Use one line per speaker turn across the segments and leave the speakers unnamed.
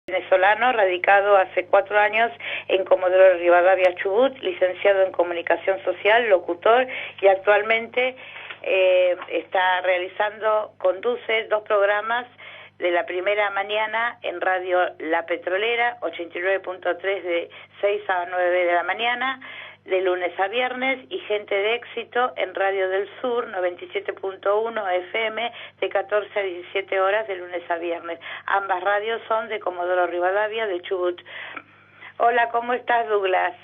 Venezolano, radicado hace 4 años en Comodoro Rivadavia, Chubut, licenciado en Comunicación Social, locutor y actualmente conduce 2 programas de la primera mañana en Radio La Petrolera, 89.3 de 6 a 9 de la mañana, de lunes a viernes, y Gente de Éxito en Radio del Sur, 97.1 FM, de 14 a 17 horas de lunes a viernes. Ambas radios son de Comodoro Rivadavia, de Chubut. Hola, ¿cómo estás, Douglas?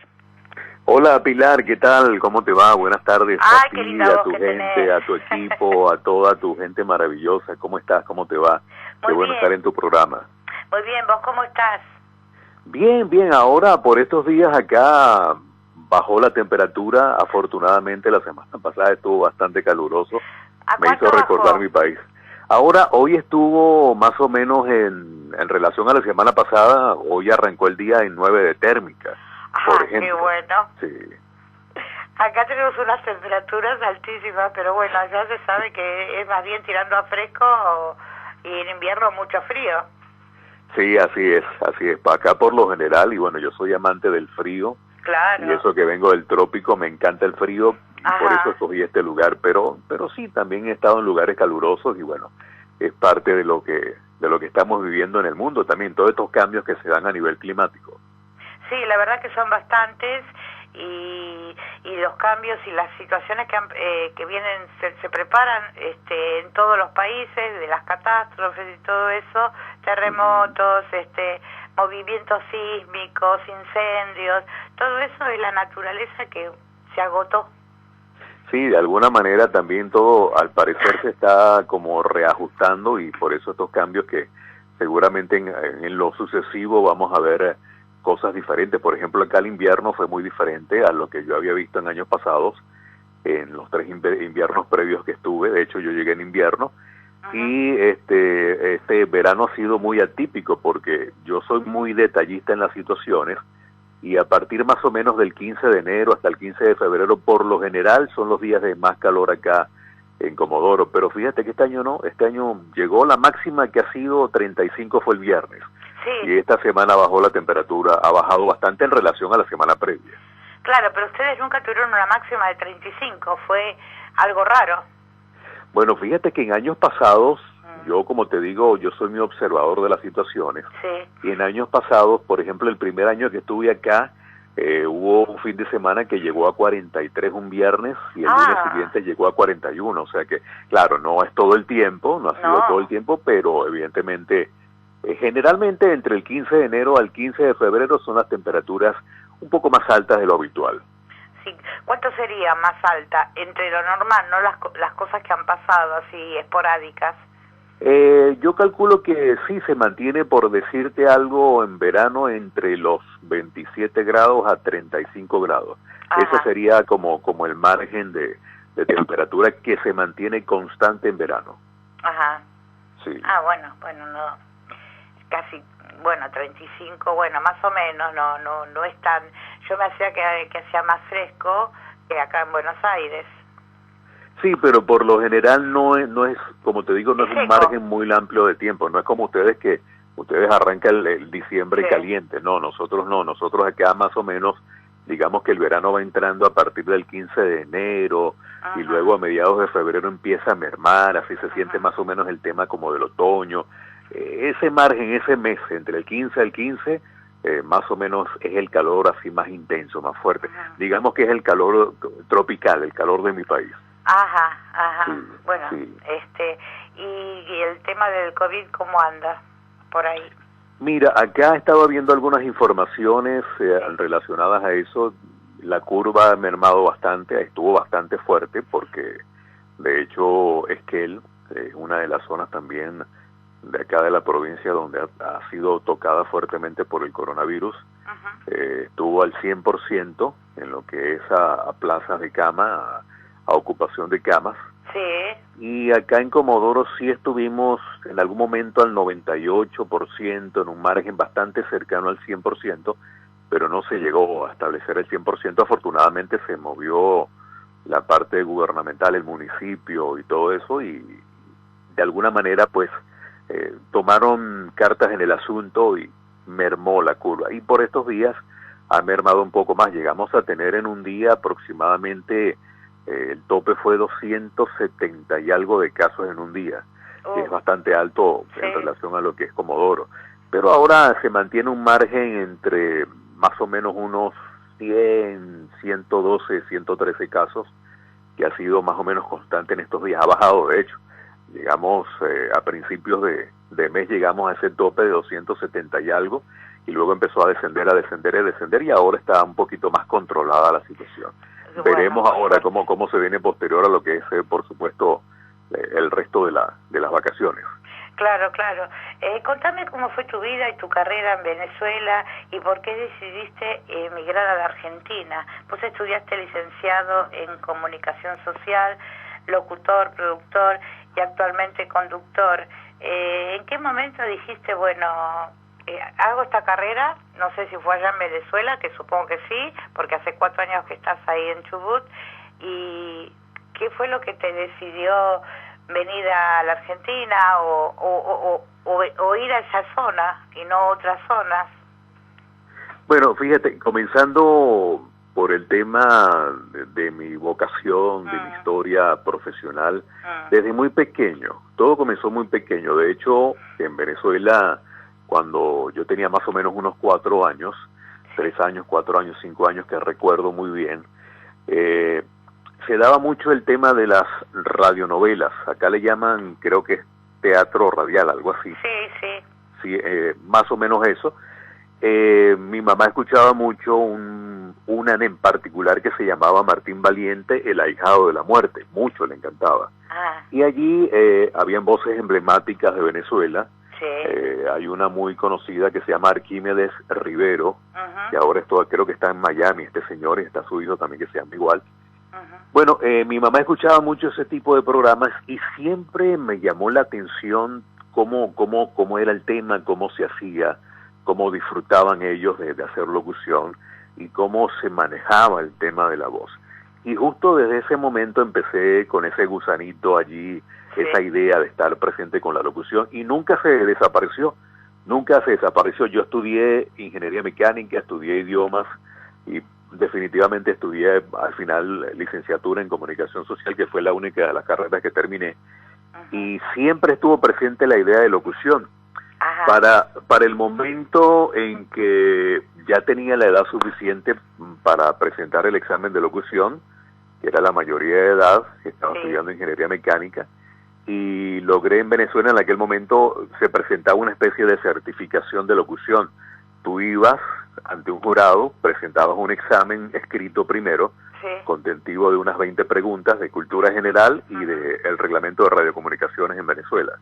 Hola, Pilar, ¿qué tal? ¿Cómo te va? Buenas tardes a ti, a tu gente,
tenés.
a tu equipo, a toda tu gente maravillosa. ¿Cómo estás? ¿Cómo te va? Qué bueno estar en tu programa.
Muy bien, ¿vos cómo estás?
Bien, bien. Ahora, por estos días acá bajó la temperatura. Afortunadamente, la semana pasada estuvo bastante caluroso. Me hizo recordar mi país. Ahora, hoy estuvo más o menos en relación a la semana pasada. Hoy arrancó el día en 9 de térmica. Por ejemplo.
Qué bueno.
Sí.
Acá tenemos unas temperaturas altísimas, pero bueno, ya se sabe que es más bien tirando a fresco y en invierno mucho frío.
Sí, así es. Acá por lo general, y bueno, yo soy amante del frío.
Claro.
Y eso que vengo del trópico, me encanta el frío, y por eso escogí este lugar, pero sí, también he estado en lugares calurosos y bueno, es parte de lo que estamos viviendo en el mundo también, todos estos cambios que se dan a nivel climático.
Sí, la verdad que son bastantes y los cambios y las situaciones que vienen se preparan en todos los países, de las catástrofes y todo eso, terremotos, movimientos sísmicos, incendios, todo eso es la naturaleza que se agotó.
Sí, de alguna manera también todo al parecer se está como reajustando y por eso estos cambios que seguramente en lo sucesivo vamos a ver cosas diferentes. Por ejemplo, acá el invierno fue muy diferente a lo que yo había visto en años pasados, en los 3 inviernos previos que estuve. De hecho, yo llegué en invierno. Y este verano ha sido muy atípico porque yo soy muy detallista en las situaciones y a partir más o menos del 15 de enero hasta el 15 de febrero por lo general son los días de más calor acá en Comodoro, pero fíjate que este año no, este año llegó la máxima que ha sido 35 fue el viernes. Sí. Y esta semana bajó la temperatura, ha bajado bastante en relación a la semana previa. Claro,
pero ustedes nunca tuvieron una máxima de 35, fue algo raro.
Bueno, fíjate que en años pasados, yo como te digo, yo soy muy observador de las situaciones. Sí. Y en años pasados, por ejemplo, el primer año que estuve acá, hubo un fin de semana que llegó a 43 un viernes y el lunes siguiente llegó a 41. O sea que, claro, no es todo el tiempo, no ha sido todo el tiempo, pero evidentemente, generalmente entre el 15 de enero al 15 de febrero son las temperaturas un poco más altas de lo habitual.
Sí. ¿Cuánto sería más alta entre lo normal, no las cosas que han pasado así esporádicas?
Yo calculo que sí se mantiene, por decirte algo, en verano entre los 27 grados a 35 grados. Ese sería como el margen de temperatura que se mantiene constante en verano.
Ajá.
Sí.
Bueno, no, casi, 35, más o menos, no es tan... Yo me hacía que hacía más fresco que acá en Buenos Aires.
Sí, pero por lo general no es como te digo, no es un margen muy amplio de tiempo. No es como ustedes que ustedes arrancan el diciembre caliente. No, nosotros no. Nosotros acá más o menos, digamos que el verano va entrando a partir del 15 de enero y luego a mediados de febrero empieza a mermar. Así se siente más o menos el tema como del otoño. Ese margen, ese mes, entre el 15 al 15, más o menos es el calor así más intenso, más fuerte. Digamos que es el calor tropical, el calor de mi país.
Sí, bueno, sí. Y el tema del COVID, ¿cómo anda por ahí?
Mira, acá estaba viendo algunas informaciones relacionadas a eso. La curva ha mermado bastante, estuvo bastante fuerte porque, de hecho, Esquel es una de las zonas también de acá de la provincia donde ha sido tocada fuertemente por el coronavirus. Estuvo al 100% en lo que es a plazas de cama, a ocupación de camas.
Sí.
Y acá en Comodoro sí estuvimos en algún momento al 98%, en un margen bastante cercano al 100%, pero no se llegó a establecer el 100%. Afortunadamente se movió la parte gubernamental, el municipio y todo eso, y de alguna manera pues tomaron cartas en el asunto y mermó la curva, y por estos días ha mermado un poco más. Llegamos a tener en un día aproximadamente, el tope fue 270 y algo de casos en un día, que es bastante alto en relación a lo que es Comodoro. Pero ahora se mantiene un margen entre más o menos unos 100, 112, 113 casos, que ha sido más o menos constante en estos días. Ha bajado, de hecho. Llegamos a principios de mes, llegamos a ese tope de 270 y algo, y luego empezó a descender, y ahora está un poquito más controlada la situación. Bueno, veremos ahora cómo se viene posterior a lo que es, por supuesto, el resto de las vacaciones.
Claro, claro. Contame cómo fue tu vida y tu carrera en Venezuela y por qué decidiste emigrar a la Argentina. Vos estudiaste licenciado en Comunicación Social, locutor, productor y actualmente conductor. ¿En qué momento dijiste, bueno, hago esta carrera? No sé si fue allá en Venezuela, que supongo que sí, porque hace 4 años que estás ahí en Chubut. ¿Y qué fue lo que te decidió venir a la Argentina o ir a esa zona y no a otras zonas?
Bueno, fíjate, comenzando por el tema de mi vocación, de mi historia profesional, desde muy pequeño, todo comenzó muy pequeño. De hecho, en Venezuela, cuando yo tenía más o menos unos 4 años, 3 años, 4 años, 5 años, que recuerdo muy bien, se daba mucho el tema de las radionovelas. Acá le llaman, creo que es teatro radial, algo así. Sí, más o menos eso. Mi mamá escuchaba mucho una en particular que se llamaba Martín Valiente, el ahijado de la muerte, mucho le encantaba. Y allí habían voces emblemáticas de Venezuela. Hay una muy conocida que se llama Arquímedes Rivero, que ahora creo que está en Miami, este señor, y está su hijo también que se llama igual. Bueno, mi mamá escuchaba mucho ese tipo de programas y siempre me llamó la atención cómo era el tema, cómo se hacía, cómo disfrutaban ellos de hacer locución y cómo se manejaba el tema de la voz. Y justo desde ese momento empecé con ese gusanito allí, esa idea de estar presente con la locución, y nunca se desapareció. Yo estudié ingeniería mecánica, estudié idiomas y definitivamente estudié al final licenciatura en comunicación social, que fue la única de las carreras que terminé. Y siempre estuvo presente la idea de locución. Para el momento en que ya tenía la edad suficiente para presentar el examen de locución, que era la mayoría de edad, que estaba estudiando ingeniería mecánica, y logré en Venezuela, en aquel momento se presentaba una especie de certificación de locución. Tú ibas ante un jurado, presentabas un examen escrito primero, contentivo de unas 20 preguntas de cultura general y del reglamento de radiocomunicaciones en Venezuela.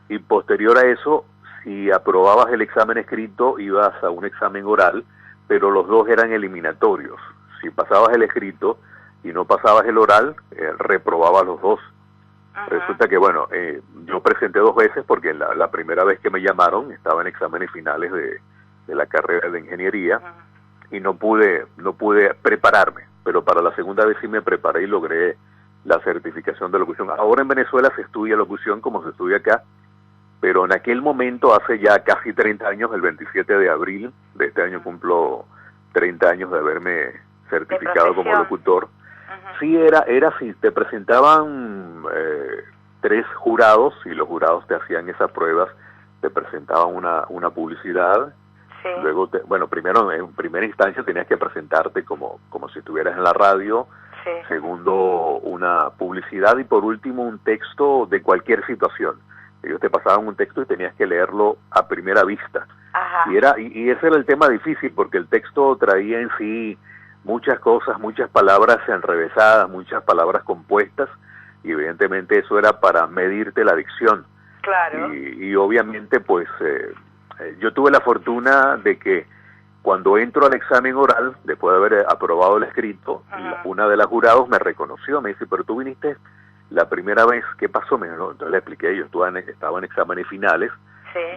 Y posterior a eso, si aprobabas el examen escrito, ibas a un examen oral, pero los dos eran eliminatorios. Si pasabas el escrito y no pasabas el oral, reprobabas los dos. Resulta que, bueno, yo presenté 2 veces porque la primera vez que me llamaron estaba en exámenes finales de la carrera de ingeniería y no pude prepararme, pero para la segunda vez sí me preparé y logré la certificación de locución. Ahora en Venezuela se estudia locución como se estudia acá, pero en aquel momento, hace ya casi 30 años, el 27 de abril de este año cumplo 30 años de haberme certificado como locutor. Sí, era así, te presentaban 3 jurados y los jurados te hacían esas pruebas, te presentaban una publicidad. Luego, primero, en primera instancia tenías que presentarte como si estuvieras en la radio. Segundo, una publicidad, y por último un texto de cualquier situación. Ellos te pasaban un texto y tenías que leerlo a primera vista. Y ese era el tema difícil, porque el texto traía en sí muchas cosas, muchas palabras enrevesadas, muchas palabras compuestas, y evidentemente eso era para medirte la dicción. Y obviamente, pues, yo tuve la fortuna de que cuando entro al examen oral, después de haber aprobado el escrito, una de las jurados me reconoció, me dice, pero tú viniste la primera vez, ¿qué pasó? Entonces le expliqué, yo estaba en exámenes finales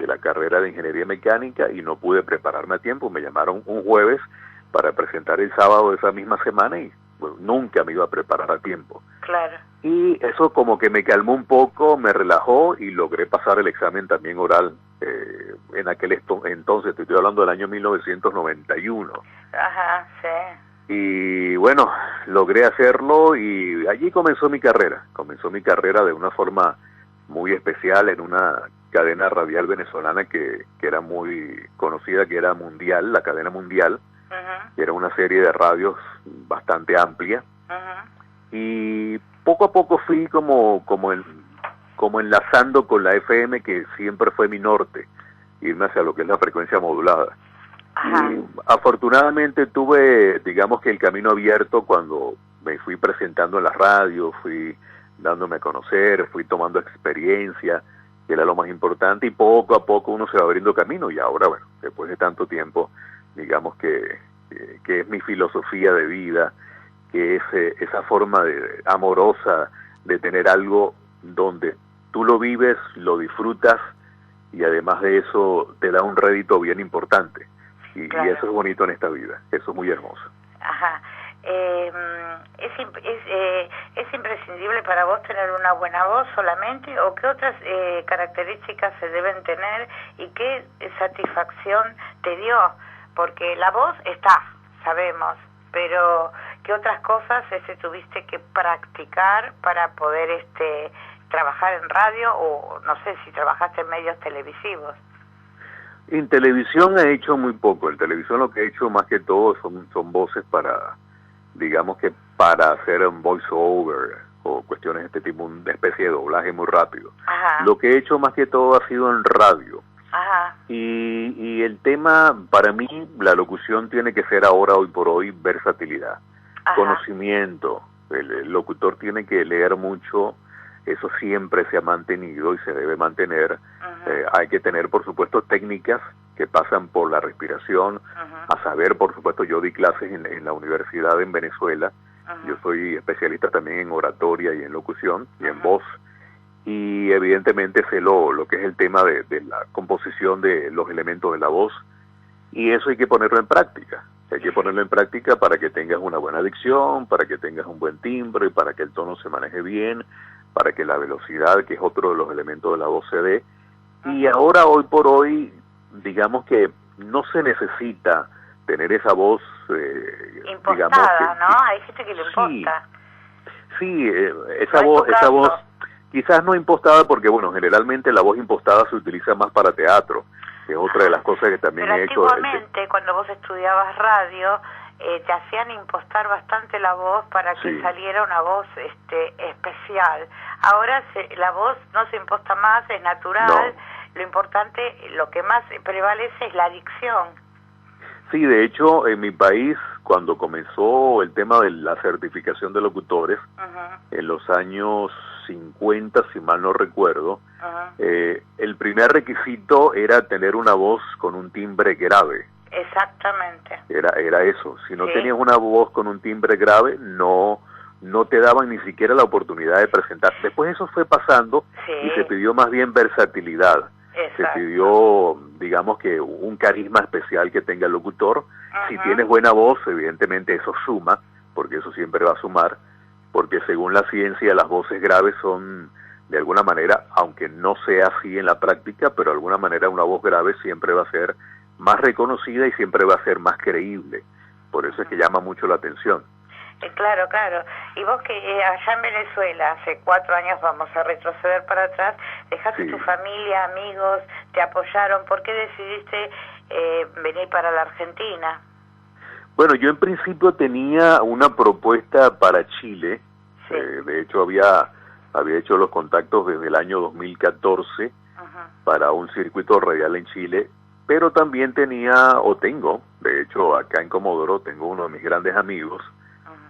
de la carrera de ingeniería mecánica y no pude prepararme a tiempo. Me llamaron un jueves para presentar el sábado de esa misma semana y nunca me iba a preparar a tiempo. Y eso como que me calmó un poco, me relajó y logré pasar el examen también oral en aquel entonces, te estoy hablando del año 1991.
Ajá, sí.
Y bueno, logré hacerlo y allí comenzó mi carrera. Comenzó mi carrera de una forma muy especial en una cadena radial venezolana que era muy conocida, que era Mundial, la cadena Mundial, que era una serie de radios bastante amplia. Y poco a poco fui como enlazando con la FM, que siempre fue mi norte, irme hacia lo que es la frecuencia modulada.
Ajá.
Y afortunadamente tuve, digamos que el camino abierto cuando me fui presentando en la radio, fui dándome a conocer, fui tomando experiencia, que era lo más importante, y poco a poco uno se va abriendo camino. Y ahora, bueno, después de tanto tiempo, digamos que es mi filosofía de vida, que es esa forma amorosa de tener algo donde tú lo vives, lo disfrutas, y además de eso te da un rédito bien importante.
Claro.
Y eso es bonito en esta vida, eso es muy hermoso.
Ajá. ¿Es imprescindible para vos tener una buena voz solamente, o qué otras características se deben tener y qué satisfacción te dio? Porque la voz está, sabemos, pero ¿qué otras cosas tuviste que practicar para poder trabajar en radio, o no sé si trabajaste en medios televisivos?
En televisión he hecho muy poco. En televisión lo que he hecho más que todo son voces para, digamos que para hacer un voice-over o cuestiones de este tipo, una especie de doblaje muy rápido.
Ajá.
Lo que he hecho más que todo ha sido en radio.
Ajá.
Y el tema, para mí, la locución tiene que ser ahora, hoy por hoy, versatilidad,
Ajá.
conocimiento. El locutor tiene que leer mucho. Eso siempre se ha mantenido y se debe mantener. Hay que tener, por supuesto, técnicas que pasan por la respiración. A saber, por supuesto, yo di clases en la universidad en Venezuela. Yo soy especialista también en oratoria y en locución y en voz. Y evidentemente sé lo que es el tema de la composición de los elementos de la voz. Y eso hay que ponerlo en práctica. Hay que ponerlo en práctica para que tengas una buena dicción, para que tengas un buen timbre, para que el tono se maneje bien, para que la velocidad, que es otro de los elementos de la voz, se dé. Y ahora, hoy por hoy, digamos que no se necesita tener esa voz...
impostada,
digamos que,
¿no? Hay gente que le imposta.
Sí, esa voz, quizás no impostada, porque, bueno, generalmente la voz impostada se utiliza más para teatro, que es otra de las cosas que también he hecho.
Pero antiguamente, cuando vos estudiabas radio, te hacían impostar bastante la voz para que saliera una voz especial. Ahora la voz no se imposta más, es natural. No. Lo importante, lo que más prevalece es la dicción.
Sí, de hecho, en mi país, cuando comenzó el tema de la certificación de locutores, en los años 50, si mal no recuerdo, el primer requisito era tener una voz con un timbre grave.
Exactamente.
Era eso. Si no tenías una voz con un timbre grave, no te daban ni siquiera la oportunidad de presentar. Después eso fue pasando y se pidió más bien versatilidad. Se pidió, digamos que un carisma especial que tenga el locutor. Si tienes buena voz, evidentemente eso suma, porque eso siempre va a sumar, porque según la ciencia las voces graves son, de alguna manera, aunque no sea así en la práctica, pero de alguna manera una voz grave siempre va a ser más reconocida y siempre va a ser más creíble. Por eso es que llama mucho la atención.
Claro, claro. Y vos que allá en Venezuela, hace 4 años, vamos a retroceder para atrás, dejaste tu familia, amigos, te apoyaron. ¿Por qué decidiste venir para la Argentina?
Bueno, yo en principio tenía una propuesta para Chile. De hecho, había hecho los contactos desde el año 2014 para un circuito radial en Chile, pero también tengo, de hecho, acá en Comodoro, tengo uno de mis grandes amigos,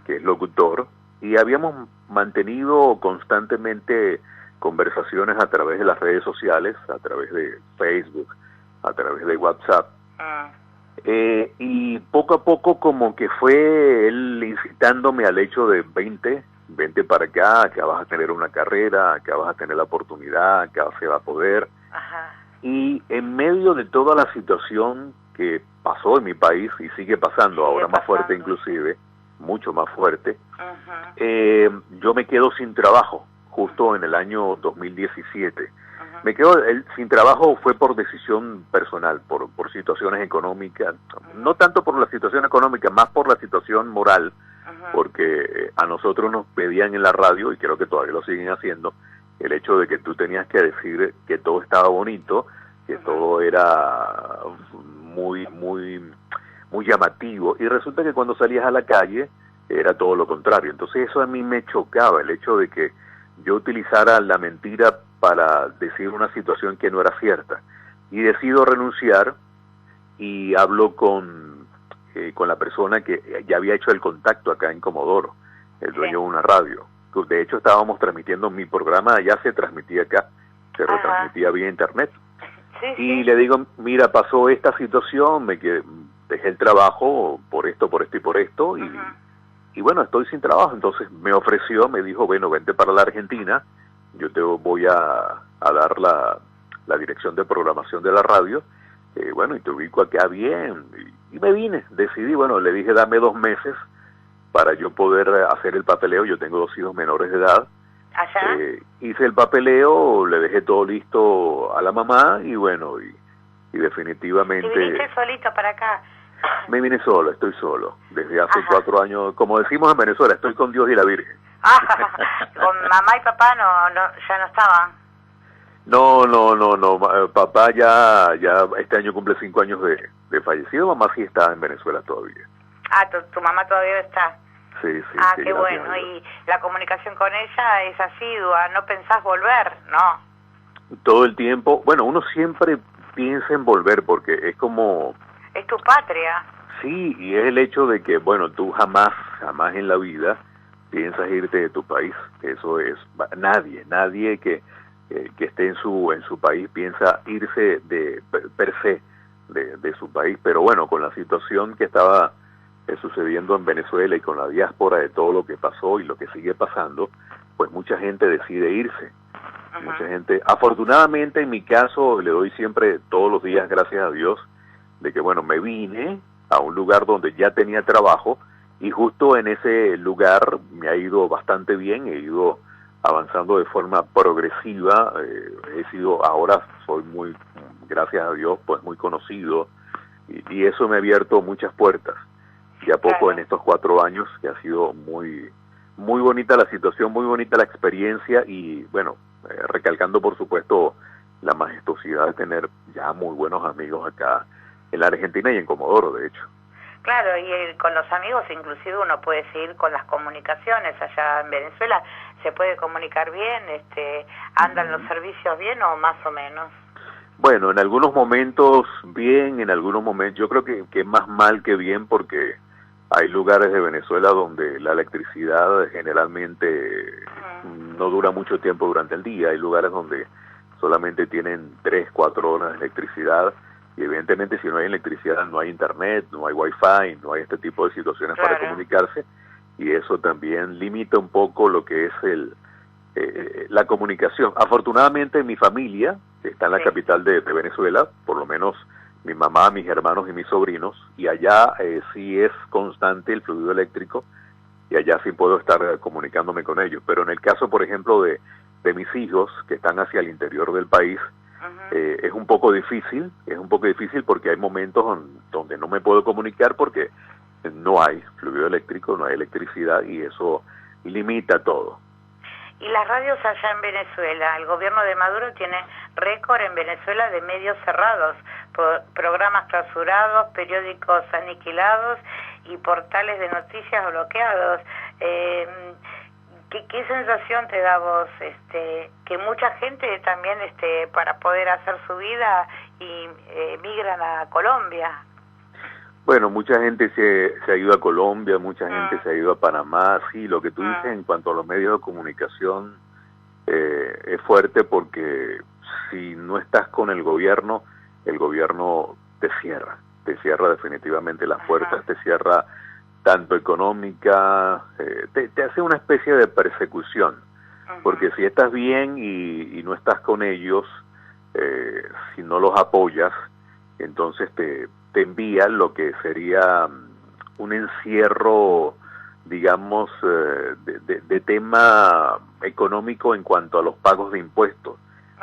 que es locutor, y habíamos mantenido constantemente conversaciones a través de las redes sociales, a través de Facebook, a través de WhatsApp. Y poco a poco como que fue él incitándome al hecho de vente para acá vas a tener una carrera, acá vas a tener la oportunidad, acá se va a poder. Y en medio de toda la situación que pasó en mi país y sigue pasando, ahora más fuerte inclusive, mucho más fuerte, yo me quedo sin trabajo justo en el año 2017. Me quedo sin trabajo fue por decisión personal, por situaciones económicas, no tanto por la situación económica, más por la situación moral, porque a nosotros nos pedían en la radio, y creo que todavía lo siguen haciendo, el hecho de que tú tenías que decir que todo estaba bonito, que todo era muy llamativo, y resulta que cuando salías a la calle era todo lo contrario. Entonces eso a mí me chocaba, el hecho de que yo utilizara la mentira para decir una situación que no era cierta, y decido renunciar y hablo con la persona que ya había hecho el contacto acá en Comodoro, el dueño de una radio. De hecho estábamos transmitiendo mi programa, ya se transmitía acá, se retransmitía vía internet. Y le digo, mira, pasó esta situación, dejé el trabajo por esto y por esto, y bueno, estoy sin trabajo. Entonces me ofreció, me dijo, bueno, vente para la Argentina, yo te voy a dar la dirección de programación de la radio, bueno, y te ubico acá bien, y me vine, decidí, bueno, le dije, dame 2 meses para yo poder hacer el papeleo. Yo tengo 2 hijos menores de edad. Hice el papeleo, le dejé todo listo a la mamá, y bueno, y definitivamente...
¿Y viniste solito para acá?
Me vine solo, estoy solo, desde hace 4 años, como decimos en Venezuela, estoy con Dios y la Virgen.
¿Con mamá y papá ya no estaban?
No, papá ya este año cumple 5 años de fallecido, mamá sí está en Venezuela todavía.
Tu mamá todavía está.
Sí,
qué bueno. ¿Y la comunicación con ella es asidua? ¿No pensás volver? No.
Todo el tiempo. Bueno, uno siempre piensa en volver porque es como...
Es tu patria.
Sí, y es el hecho de que, bueno, tú jamás en la vida piensas irte de tu país. Eso es... Nadie que esté en su país piensa irse per se de su país. Pero bueno, con la situación que estaba sucediendo en Venezuela y con la diáspora de todo lo que pasó y lo que sigue pasando, pues mucha gente decide irse. Mucha gente, afortunadamente en mi caso, le doy siempre todos los días gracias a Dios de que, bueno, me vine a un lugar donde ya tenía trabajo, y justo en ese lugar me ha ido bastante bien, he ido avanzando de forma progresiva, ahora soy gracias a Dios, pues muy conocido, y eso me ha abierto muchas puertas. Y a poco en estos 4 años, que ha sido muy bonita la situación, muy bonita la experiencia, y bueno, recalcando por supuesto la majestuosidad de tener ya muy buenos amigos acá en la Argentina y en Comodoro, de hecho.
Claro, y con los amigos inclusive uno puede seguir con las comunicaciones. Allá en Venezuela se puede comunicar bien, andan los servicios bien o más o menos.
Bueno, en algunos momentos bien, en algunos momentos yo creo que es más mal que bien, porque hay lugares de Venezuela donde la electricidad generalmente no dura mucho tiempo durante el día. Hay lugares donde solamente tienen 3, 4 horas de electricidad, y evidentemente si no hay electricidad no hay internet, no hay wifi, no hay este tipo de situaciones para comunicarse, y eso también limita un poco lo que es la comunicación. Afortunadamente mi familia, que está en la capital de Venezuela, por lo menos mi mamá, mis hermanos y mis sobrinos, y allá sí es constante el fluido eléctrico, y allá sí puedo estar comunicándome con ellos. Pero en el caso, por ejemplo, de mis hijos, que están hacia el interior del país, es un poco difícil porque hay momentos donde no me puedo comunicar porque no hay fluido eléctrico, no hay electricidad, y eso limita todo.
Y las radios allá en Venezuela, el gobierno de Maduro tiene récord en Venezuela de medios cerrados, programas clausurados, periódicos aniquilados y portales de noticias bloqueados. ¿Qué sensación te da vos? Que mucha gente también, para poder hacer su vida, y migran a Colombia.
Bueno, mucha gente se ha ido a Colombia, mucha gente se ha ido a Panamá. Sí, lo que tú dices en cuanto a los medios de comunicación es fuerte, porque si no estás con el gobierno te cierra definitivamente las puertas, te cierra tanto económica, te hace una especie de persecución, porque si estás bien y no estás con ellos, si no los apoyas, entonces te envía lo que sería un encierro, digamos, de tema económico en cuanto a los pagos de impuestos.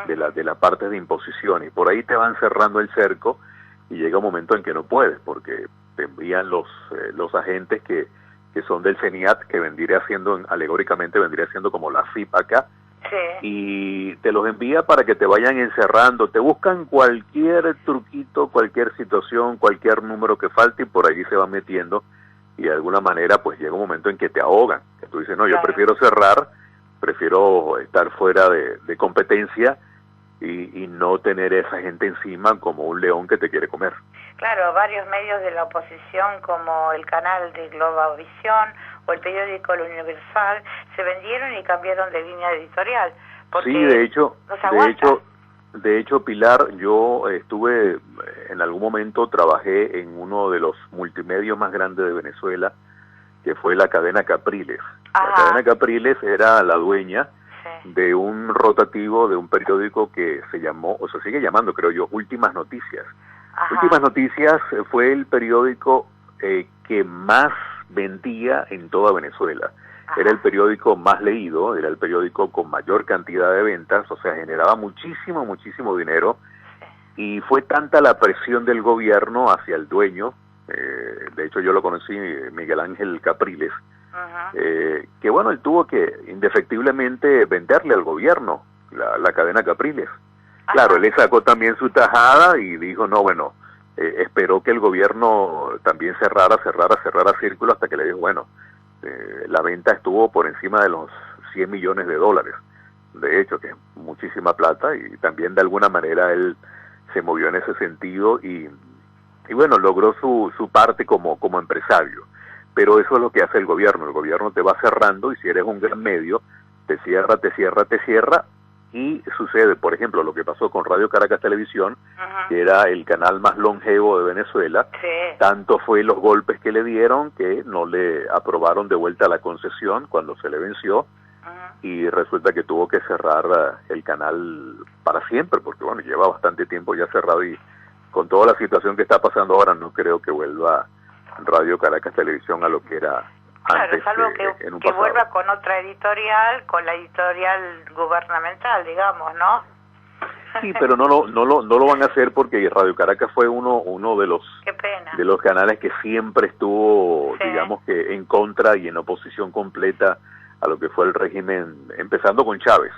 de la parte de imposición, y por ahí te van cerrando el cerco y llega un momento en que no puedes, porque te envían los agentes que son del CENIAT, que vendría siendo, alegóricamente vendría siendo como la FIP acá,
Sí.
y te los envía para que te vayan encerrando, te buscan cualquier truquito, cualquier situación, cualquier número que falte, y por allí se van metiendo, y de alguna manera pues llega un momento en que te ahogan, que tú dices, no, yo prefiero cerrar, prefiero estar fuera de competencia y no tener esa gente encima como un león que te quiere comer.
Claro, varios medios de la oposición, como el canal de Globovisión o el periódico El Universal, se vendieron y cambiaron de línea editorial.
Sí, de hecho, Pilar, yo estuve, en algún momento trabajé en uno de los multimedios más grandes de Venezuela, que fue la cadena Capriles.
Ajá.
La cadena Capriles era la dueña de un rotativo de un periódico que se llamó, o se sigue llamando, creo yo, Últimas Noticias.
Ajá.
Últimas Noticias fue el periódico que más vendía en toda Venezuela. Ajá. Era el periódico más leído, era el periódico con mayor cantidad de ventas, o sea, generaba muchísimo dinero, y fue tanta la presión del gobierno hacia el dueño, de hecho yo lo conocí, Miguel Ángel Capriles, que bueno, él tuvo que indefectiblemente venderle al gobierno la cadena Capriles. Claro, él le sacó también su tajada y dijo, no, bueno, esperó que el gobierno también cerrara círculo, hasta que le dijo, bueno, la venta estuvo por encima de los 100 millones de dólares, de hecho, que es muchísima plata, y también de alguna manera él se movió en ese sentido y bueno, logró su parte como empresario. Pero eso es lo que hace el gobierno te va cerrando, y si eres un gran medio, te cierra, y sucede, por ejemplo, lo que pasó con Radio Caracas Televisión, que era el canal más longevo de Venezuela. Tanto fue los golpes que le dieron que no le aprobaron de vuelta la concesión cuando se le venció, y resulta que tuvo que cerrar el canal para siempre, porque bueno, lleva bastante tiempo ya cerrado, y con toda la situación que está pasando ahora no creo que vuelva Radio Caracas Televisión a lo que era antes.
Claro, salvo que vuelva con otra editorial, con la editorial gubernamental, digamos, ¿no?
Sí, pero no lo van a hacer, porque Radio Caracas fue uno de los canales que siempre estuvo, digamos que en contra y en oposición completa a lo que fue el régimen, empezando con Chávez.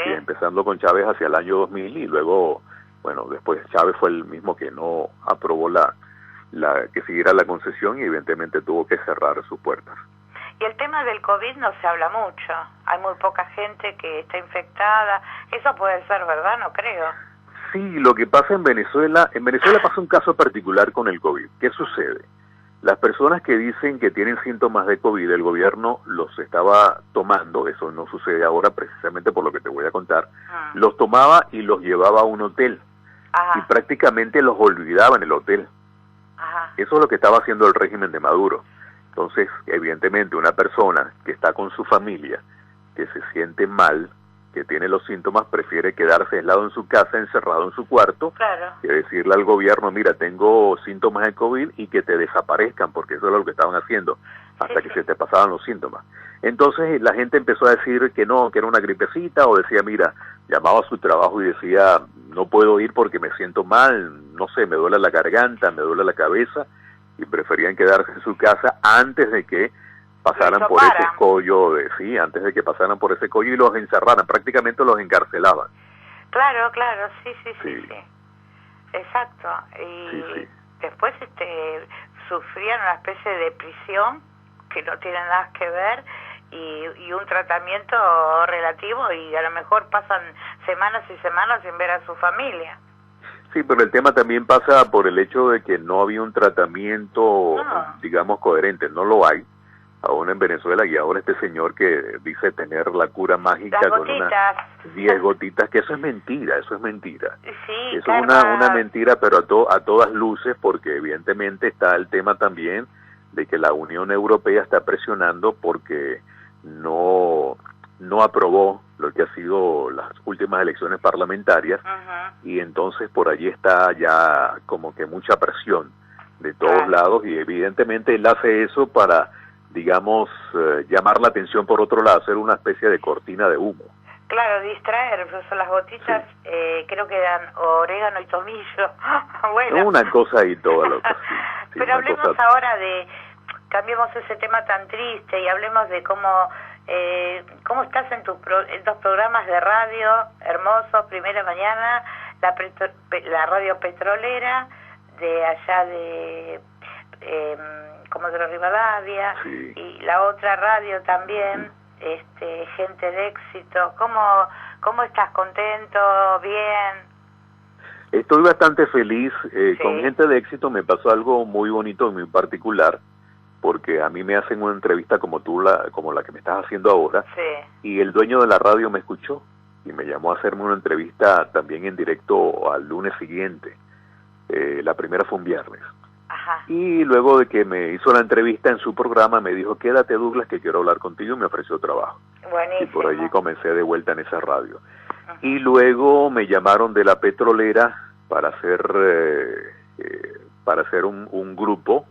Empezando con Chávez hacia el año 2000, y luego, bueno, después Chávez fue el mismo que no aprobó que siguiera la concesión, y evidentemente tuvo que cerrar sus puertas.
Y el tema del COVID no se habla mucho, hay muy poca gente que está infectada, eso puede ser verdad, no creo.
Sí, lo que pasa en Venezuela pasa un caso particular con el COVID. ¿Qué sucede? Las personas que dicen que tienen síntomas de COVID, el gobierno los estaba tomando, eso no sucede ahora precisamente por lo que te voy a contar, los tomaba y los llevaba a un hotel, y prácticamente los olvidaba en el hotel. Eso es lo que estaba haciendo el régimen de Maduro. Entonces, evidentemente, una persona que está con su familia, que se siente mal, que tiene los síntomas, prefiere quedarse aislado en su casa, encerrado en su cuarto, que decirle al gobierno, mira, tengo síntomas de COVID, y que te desaparezcan, porque eso es lo que estaban haciendo, hasta que se te pasaban los síntomas. Entonces la gente empezó a decir que no, que era una gripecita, o decía, mira, llamaba a su trabajo y decía, no puedo ir porque me siento mal, no sé, me duele la garganta, me duele la cabeza, y preferían quedarse en su casa antes de que pasaran por ese escollo, antes de que pasaran por ese escollo y los encerraran, prácticamente los encarcelaban.
Claro, sí. Exacto. Y después sufrían una especie de prisión que no tiene nada que ver, y un tratamiento relativo, y a lo mejor pasan semanas y semanas sin ver a su familia.
Sí, pero el tema también pasa por el hecho de que no había un tratamiento, digamos, coherente. No lo hay aún en Venezuela, y ahora este señor que dice tener la cura mágica con unas 10 gotitas, que eso es mentira.
Sí,
eso es una mentira, pero a todas luces, porque evidentemente está el tema también de que la Unión Europea está presionando porque no aprobó lo que ha sido las últimas elecciones parlamentarias, y entonces por allí está ya como que mucha presión de todos lados, y evidentemente él hace eso para, digamos, llamar la atención por otro lado, hacer una especie de cortina de humo.
Claro, distraer, son las gotitas, sí. Creo que dan orégano y tomillo. Bueno.
Una cosa y toda la otra. Sí,
pero hablemos ahora de, cambiemos ese tema tan triste y hablemos de cómo estás en en tus programas de radio hermosos, Primera Mañana, la radio petrolera de allá de Comodoro Rivadavia,
sí.
Y la otra radio también, Gente de Éxito. ¿Cómo estás? ¿Contento? ¿Bien?
Estoy bastante feliz.
Sí.
Con Gente de Éxito me pasó algo muy bonito y muy particular, porque a mí me hacen una entrevista como la que me estás haciendo ahora,
sí.
Y el dueño de la radio me escuchó y me llamó a hacerme una entrevista también en directo al lunes siguiente. La primera fue un viernes.
Ajá.
Y luego de que me hizo la entrevista en su programa, me dijo, quédate Douglas, que quiero hablar contigo, y me ofreció trabajo.
Buenísimo.
Y por allí comencé de vuelta en esa radio. Uh-huh. Y luego me llamaron de la petrolera para hacer un grupo,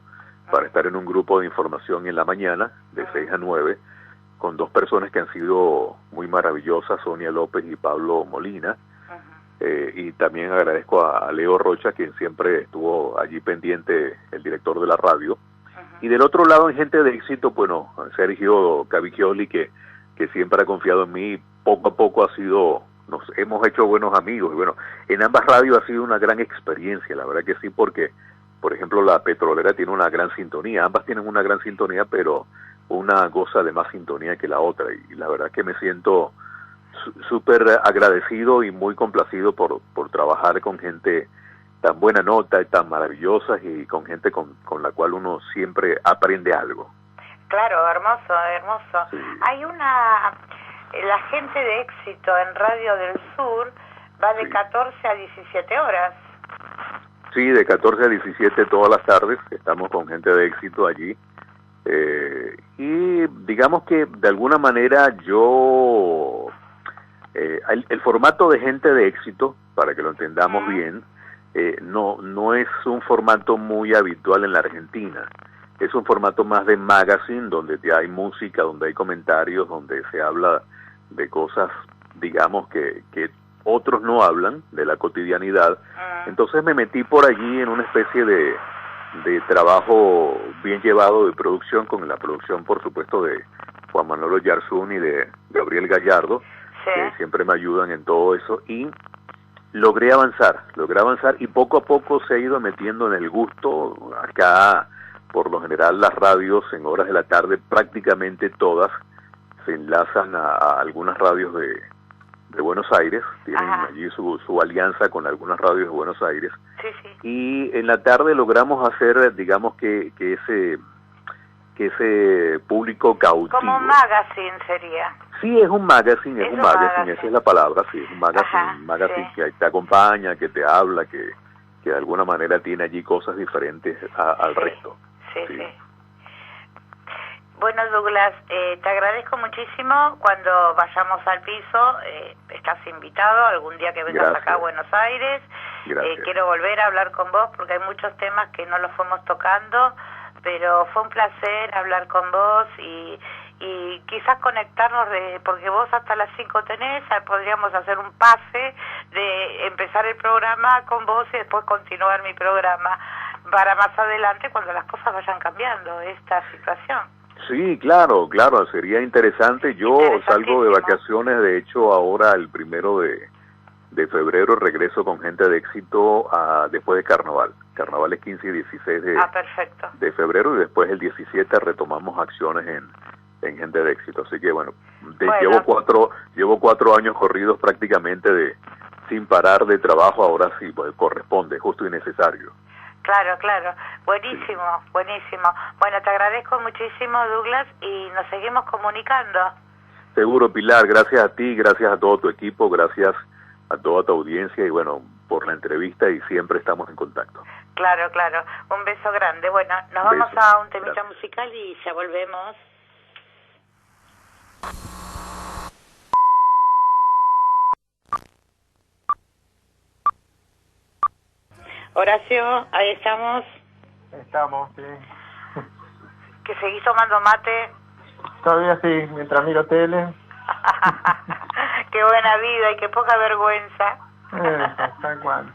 para estar en un grupo de información en la mañana, de 6 a 9, con dos personas que han sido muy maravillosas, Sonia López y Pablo Molina. Y también agradezco a Leo Rocha, quien siempre estuvo allí pendiente, el director de la radio. Y del otro lado, en Gente de Éxito, bueno, Sergio Cavicchioli, que siempre ha confiado en mí, poco a poco nos hemos hecho buenos amigos. Y bueno, en ambas radios ha sido una gran experiencia, la verdad que sí, porque, por ejemplo, la petrolera tiene una gran sintonía, ambas tienen una gran sintonía, pero una goza de más sintonía que la otra. Y la verdad que me siento súper agradecido y muy complacido por trabajar con gente tan buena nota y tan maravillosa, y con gente con la cual uno siempre aprende algo.
Claro, hermoso, hermoso. Sí. Hay la Gente de Éxito en Radio del Sur va de 14 a 17 horas.
Sí, de 14 a 17 todas las tardes estamos con Gente de Éxito allí. Y digamos que de alguna manera el formato de Gente de Éxito, para que lo entendamos bien, no es un formato muy habitual en la Argentina. Es un formato más de magazine, donde hay música, donde hay comentarios, donde se habla de cosas, digamos, que otros no hablan, de la cotidianidad. Entonces me metí por allí en una especie de trabajo bien llevado de producción, con la producción, por supuesto, de Juan Manuel Oyarzún y de Gabriel Gallardo, que siempre me ayudan en todo eso, y logré avanzar, y poco a poco se ha ido metiendo en el gusto. Acá, por lo general, las radios en horas de la tarde, prácticamente todas, se enlazan a algunas radios de Buenos Aires, tienen allí su alianza con algunas radios de Buenos Aires, y en la tarde logramos hacer, digamos, que ese público cautivo.
Como un magazine sería.
Sí, es un magazine, esa es la palabra, sí, es un magazine, que te acompaña, que te habla, que de alguna manera tiene allí cosas diferentes al resto.
Sí. Bueno, Douglas, te agradezco muchísimo. Cuando vayamos al piso, estás invitado algún día que vengas acá a Buenos Aires. Quiero volver a hablar con vos porque hay muchos temas que no los fuimos tocando, pero fue un placer hablar con vos y quizás conectarnos, porque vos hasta las 5 tenés, podríamos hacer un pase de empezar el programa con vos y después continuar mi programa para más adelante, cuando las cosas vayan cambiando, esta situación.
Sí, claro, sería interesante. Yo salgo de vacaciones, de hecho ahora el 1 de febrero regreso con Gente de Éxito después de Carnaval. Carnaval es 15 y 16 de febrero, y después el 17 retomamos acciones en Gente de Éxito. Así que bueno, llevo 4 años corridos prácticamente sin parar de trabajo. Ahora sí, pues corresponde, justo y necesario.
Claro, buenísimo. Bueno, te agradezco muchísimo, Douglas, y nos seguimos comunicando.
Seguro, Pilar, gracias a ti, gracias a todo tu equipo, gracias a toda tu audiencia, y bueno, por la entrevista, y siempre estamos en contacto.
Claro, un beso grande. Bueno, nos vamos a un temita musical y ya volvemos. Horacio, ahí estamos.
Estamos, sí.
¿Que seguís tomando mate?
Todavía sí, mientras miro tele.
Qué buena vida y qué poca vergüenza.
Eso, tal cual.